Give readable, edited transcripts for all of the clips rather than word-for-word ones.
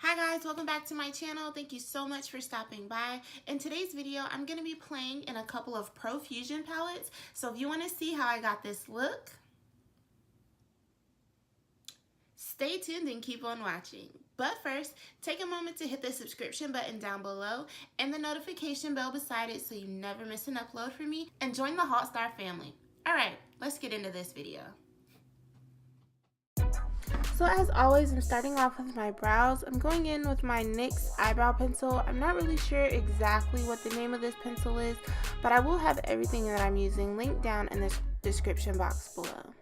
Hi guys, welcome back to my channel. Thank you so much for stopping by. In today's video, I'm going to be playing in a couple of ProFusion palettes. So if you want to see how I got this look, stay tuned and keep on watching. But first, take a moment to hit the subscription button down below and the notification bell beside it so you never miss an upload from me, and join the Hot Star family. Alright, let's get into this video. So as always, I'm starting off with my brows. I'm going in with my NYX eyebrow pencil. I'm not really sure exactly what the name of this pencil is, but I will have everything that I'm using linked down in the description box below.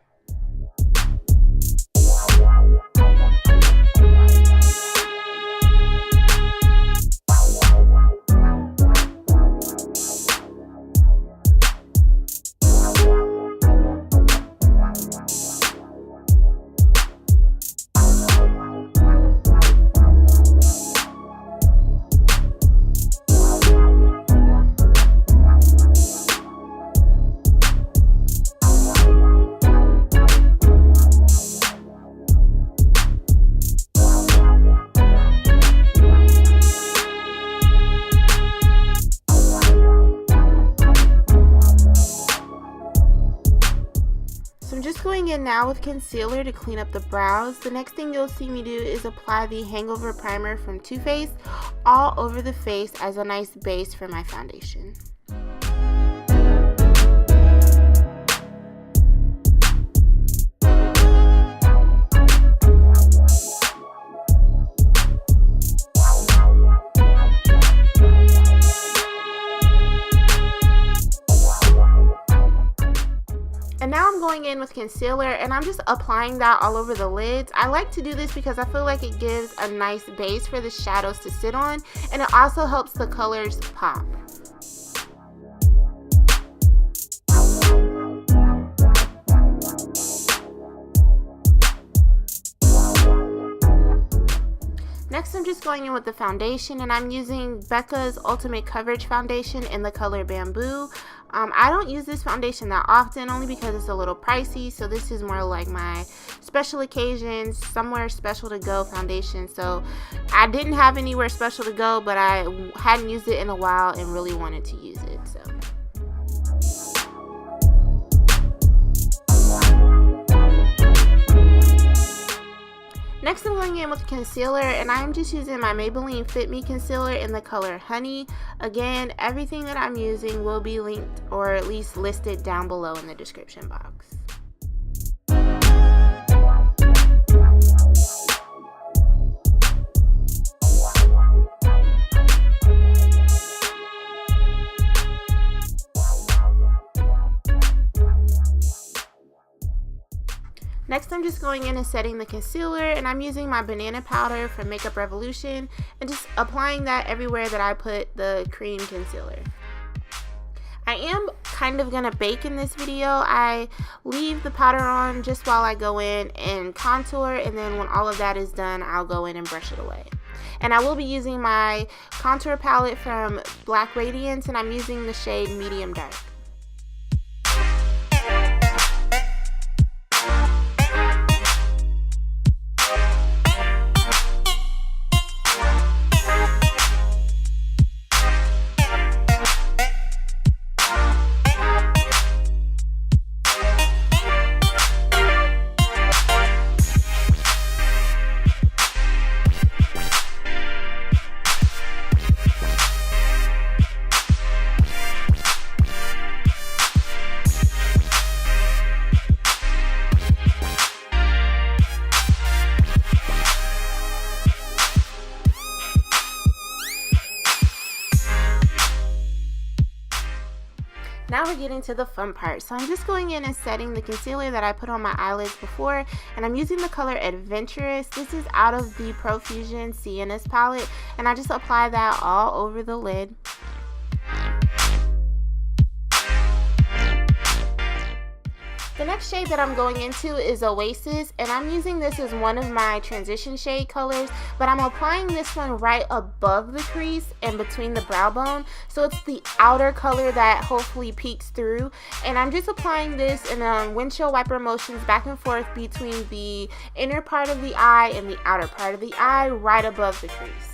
So I'm just going in now with concealer to clean up the brows. The next thing you'll see me do is apply the Hangover primer from Too Faced all over the face as a nice base for my foundation. And now I'm going in with concealer and I'm just applying that all over the lids. I like to do this because I feel like it gives a nice base for the shadows to sit on, and it also helps the colors pop. Next, I'm just going in with the foundation, and I'm using Becca's Ultimate Coverage Foundation in the color Bamboo. I don't use this foundation that often, only because it's a little pricey, so this is more like my special occasions, somewhere special to go foundation. So I didn't have anywhere special to go, but I hadn't used it in a while and really wanted to use it. So. Next, I'm going in with concealer, and I'm just using my Maybelline Fit Me concealer in the color Honey. Again, everything that I'm using will be linked or at least listed down below in the description box. Next, I'm just going in and setting the concealer, and I'm using my banana powder from Makeup Revolution and just applying that everywhere that I put the cream concealer. I am kind of going to bake in this video. I leave the powder on just while I go in and contour, and then when all of that is done, I'll go in and brush it away. And I will be using my contour palette from Black Radiance, and I'm using the shade Medium Dark. Now we're getting to the fun part. So I'm just going in and setting the concealer that I put on my eyelids before, and I'm using the color Adventurous. This is out of the ProFusion Siennas palette, and I just apply that all over the lid. The next shade that I'm going into is Oasis, and I'm using this as one of my transition shade colors, but I'm applying this one right above the crease and between the brow bone, so it's the outer color that hopefully peeks through. And I'm just applying this in windshield wiper motions back and forth between the inner part of the eye and the outer part of the eye, right above the crease.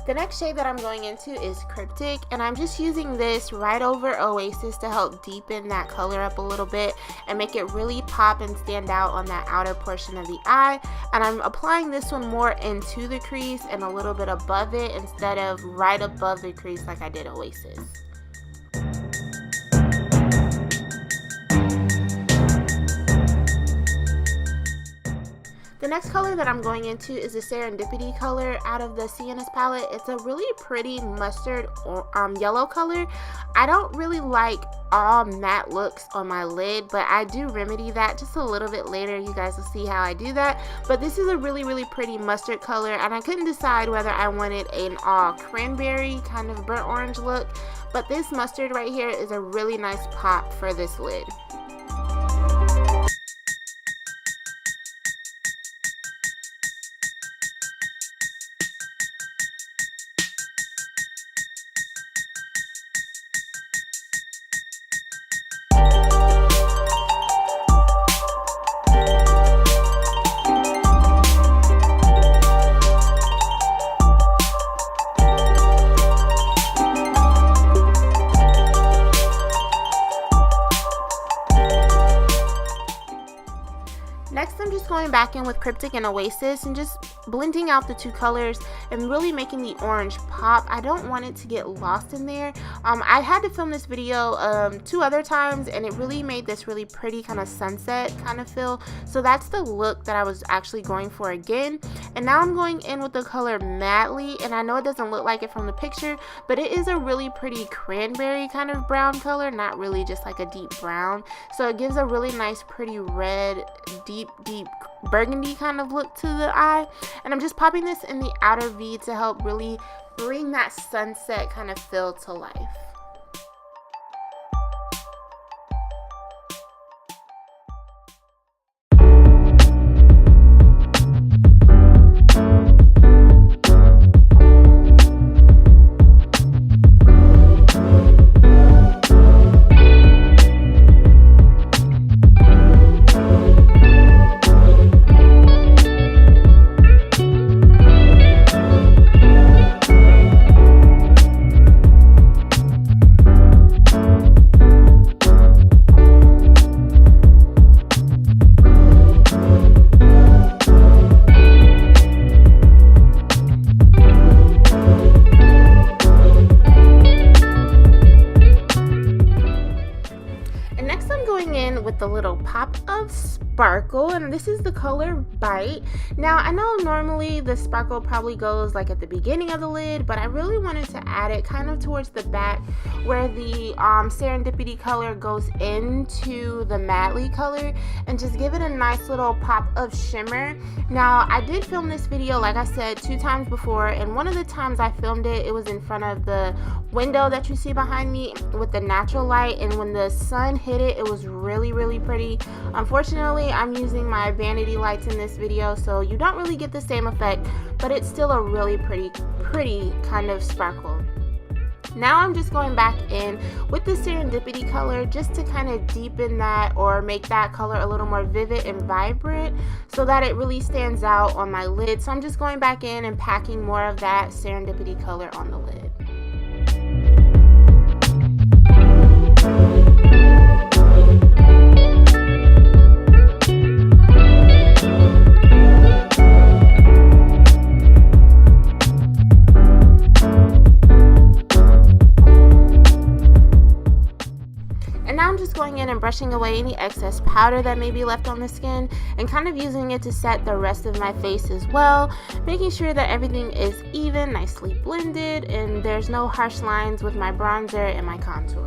The next shade that I'm going into is Cryptic, and I'm just using this right over Oasis to help deepen that color up a little bit and make it really pop and stand out on that outer portion of the eye. And I'm applying this one more into the crease and a little bit above it instead of right above the crease like I did Oasis. The next color that I'm going into is the Serendipity color out of the Siennas palette. It's a really pretty mustard or yellow color. I don't really like all matte looks on my lid, but I do remedy that just a little bit later. You guys will see how I do that. But this is a really pretty mustard color, and I couldn't decide whether I wanted an all cranberry kind of burnt orange look, but this mustard right here is a really nice pop for this lid. Next, I'm just going back in with Cryptic and Oasis and just blending out the two colors and really making the orange pop. I don't want it to get lost in there. I had to film this video 2 other times, and it really made this really pretty kind of sunset kind of feel. So that's the look that I was actually going for again. And now I'm going in with the color Madly, and I know it doesn't look like it from the picture, but it is a really pretty cranberry kind of brown color, not really just like a deep brown. So it gives a really nice pretty red, deep burgundy kind of look to the eye. And I'm just popping this in the outer V to help really bring that sunset kind of feel to life. The little pop of sparkle, and this is the color Bite. Now I know normally the sparkle probably goes like at the beginning of the lid, but I really wanted to add it kind of towards the back where the Serendipity color goes into the Madly color and just give it a nice little pop of shimmer. Now I did film this video, like I said, 2 times before, and one of the times I filmed it, it was in front of the window that you see behind me with the natural light, and when the sun hit it, it was really pretty. Unfortunately, I'm using my vanity lights in this video, so you don't really get the same effect, but it's still a really pretty kind of sparkle. Now I'm just going back in with the Serendipity color just to kind of deepen that or make that color a little more vivid and vibrant so that it really stands out on my lid. So I'm just going back in and packing more of that Serendipity color on the lid. going in and brushing away any excess powder that may be left on the skin and kind of using it to set the rest of my face as well, making sure that everything is even, nicely blended, and there's no harsh lines with my bronzer and my contour.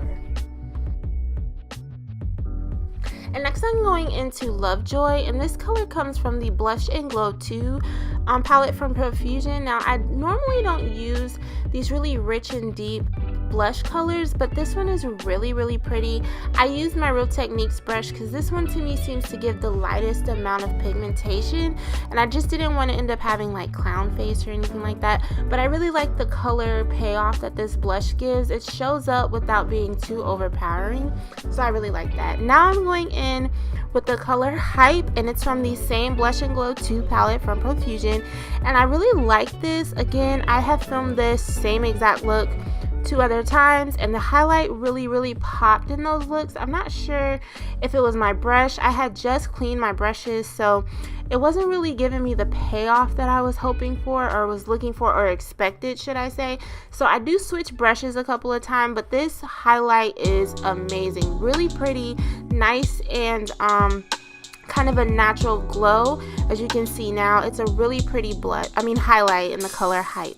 And next I'm going into Lovejoy, and this color comes from the Blush and Glow 2 palette from ProFusion. Now, I normally don't use these really rich and deep blush colors, but this one is really pretty. I used my Real Techniques brush because this one to me seems to give the lightest amount of pigmentation, and I just didn't want to end up having like clown face or anything like that. But I really like the color payoff that this blush gives. It shows up without being too overpowering, so I really like that. Now I'm going in with the color Hype, and it's from the same Blush and Glow 2 palette from ProFusion, and I really like this. Again, I have filmed this same exact look 2 other times, and the highlight really popped in those looks. I'm not sure if it was my brush. I had just cleaned my brushes, so it wasn't really giving me the payoff that I was hoping for, or was looking for, or expected, should I say. So I do switch brushes a couple of times, but this highlight is amazing, really pretty, nice, and kind of a natural glow. As you can see now, it's a really pretty highlight in the color Hype.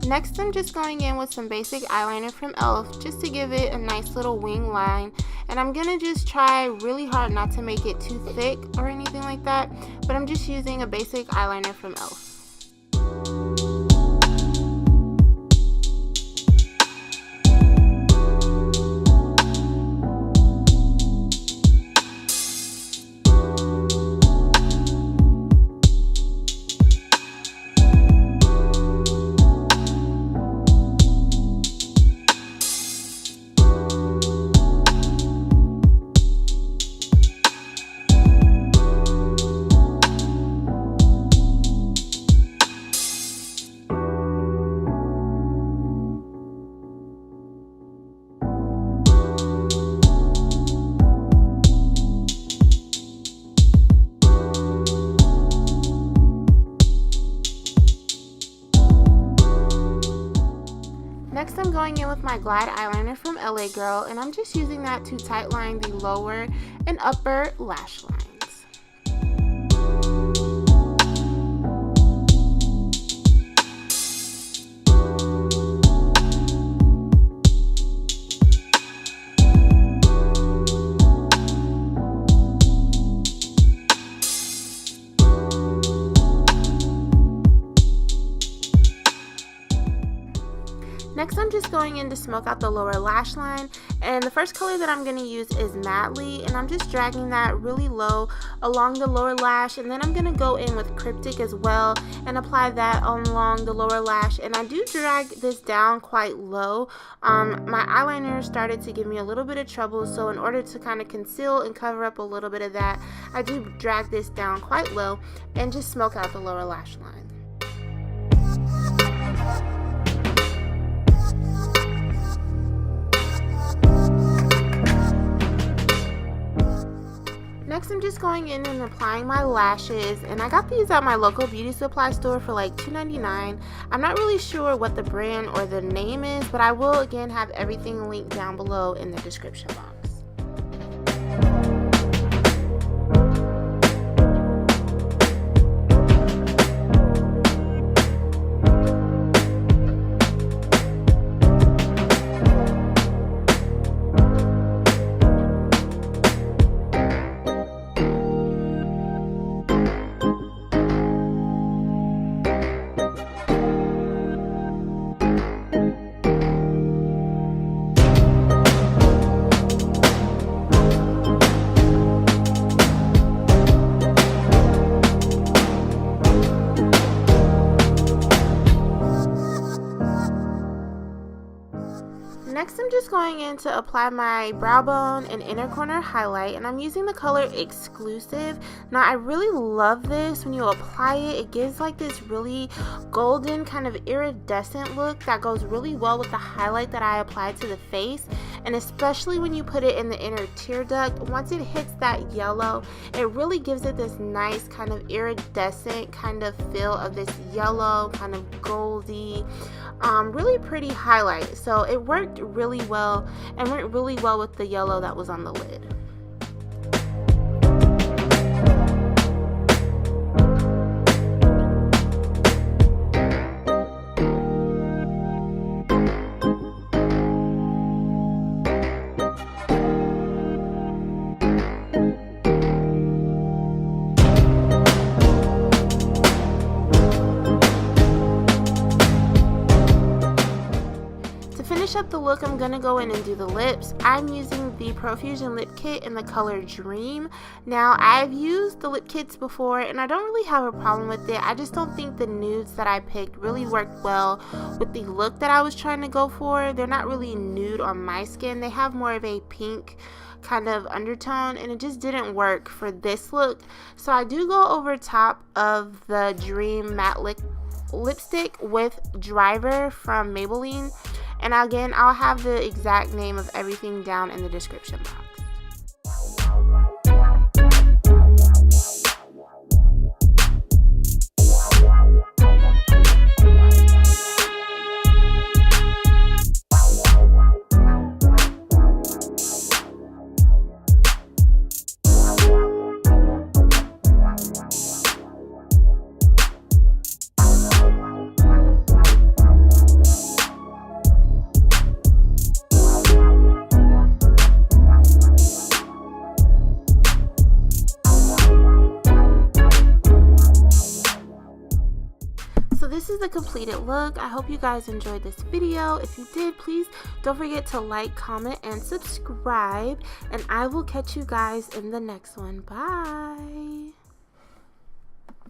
Next, I'm just going in with some basic eyeliner from e.l.f. just to give it a nice little wing line. And I'm going to just try really hard not to make it too thick or anything like that. But I'm just using a basic eyeliner from e.l.f. Next, I'm going in with my Glide eyeliner from LA Girl, and I'm just using that to tightline the lower and upper lash lines. Next, I'm just going in to smoke out the lower lash line, and the first color that I'm going to use is Madly, and I'm just dragging that really low along the lower lash, and then I'm going to go in with Cryptic as well and apply that along the lower lash. And I do drag this down quite low. My eyeliner started to give me a little bit of trouble, so in order to kind of conceal and cover up a little bit of that, I do drag this down quite low and just smoke out the lower lash line. Next, I'm just going in and applying my lashes, and I got these at my local beauty supply store for like $2.99. I'm not really sure what the brand or the name is, but I will again have everything linked down below in the description box. going in to apply my brow bone and inner corner highlight, and I'm using the color Exclusive. Now I really love this. When you apply it, it gives like this really golden kind of iridescent look that goes really well with the highlight that I applied to the face, and especially when you put it in the inner tear duct. Once it hits that yellow, it really gives it this nice kind of iridescent kind of feel of this yellow kind of goldy, really pretty highlight. So it worked really well and went really well with the yellow that was on the lid. Up the look, I'm gonna go in and do the lips. I'm using the ProFusion lip kit in the color Dream. Now I've used the lip kits before and I don't really have a problem with it. I just don't think the nudes that I picked really worked well with the look that I was trying to go for. They're not really nude on my skin. They have more of a pink kind of undertone, and it just didn't work for this look. So I do go over top of the Dream matte lipstick with Driver from Maybelline. And again, I'll have the exact name of everything down in the description box. This is the completed look. I hope you guys enjoyed this video. If you did, please don't forget to like, comment, and subscribe. And I will catch you guys in the next one. Bye.